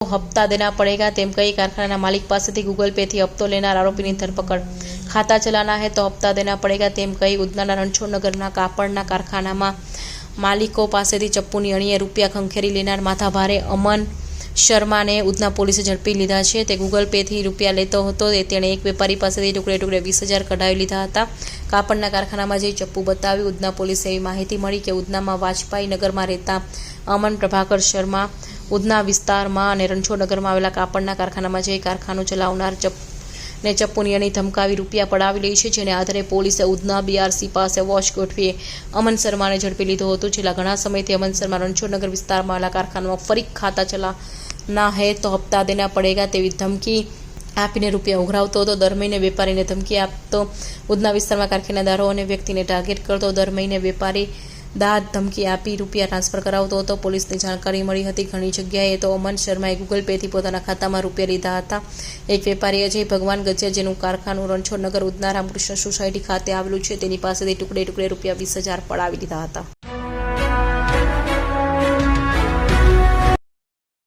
हफ्ता देना पड़ेगा तेम कई कारखाना मालिक पासेथी गूगल पे थी हफ्तो लेनार आरोपीनी धरपकड़। खाता चलाना है तो हफ्ता देना पड़ेगा तेम कई उधना रणछोडनगरना कापड़ना कारखानामां मालिको पासेथी चप्पूनी अणीए रूपिया खंखेरी लेनार माथाभारे अमन शर्मा ने उधना पोलीसे झड़पी लीधा छे। ते गूगल पे थी रूपिया लेतो हतो। तेणे एक वेपारी पासेथी टुकड़े टुकड़े 20,000 कढावी लीधा हता। कापड़ना कारखानामां जई चप्पू बताव्युं। उधना पोलीसे एवी माहिती मळी के उधनामां वाजपेयी नगरमां रहेता अमन प्रभाकर शर्मा उधना विस्तारमां अने रणछोडनगरमां आवेला कापड़ना कारखानामां जई कारखानो चलावनार ने चप्पूनी अणी धमकावी रूपिया पडावी લે છે, જેને આધારે પોલીસે ઉધના બીઆરસી પાસે વોચ ગોઠવી અમન શર્માને ઝડપી લીધો હતો। છેલ્લા ઘણા સમયથી અમન શર્મા રણછોડનગર વિસ્તારમાં આવેલા કારખાનામાં ફરી ખાતા ચલાના હે તો હપ્તા દેના પડેગા તેવી ધમકી આપીને રૂપિયા ઉઘરાવતો હતો। દર મહિને વેપારીને ધમકી આપતો। ઉધના વિસ્તારમાં कारखानेदारो અને વ્યક્તિને ટાર્ગેટ કરતો। દર મહિને વેપારી દાદ ધમકી આપી રૂપિયા ટ્રાન્સફર કરાવતો હતો। પોલીસને જાણકારી મળી હતી। ઘણી જગ્યાએ તો અમન શર્માએ ગૂગલ પેથી પોતાના ખાતામાં રૂપિયા લીધા હતા। એક વેપારી અજય ભગવાન ગજિયા જેનું કારખાનું રણછોડનગર ઉધના રામકૃષ્ણ સોસાયટી ખાતે આવેલું છે તેની પાસેથી ટુકડે ટુકડે રૂપિયા 20,000 પડાવી લીધા હતા।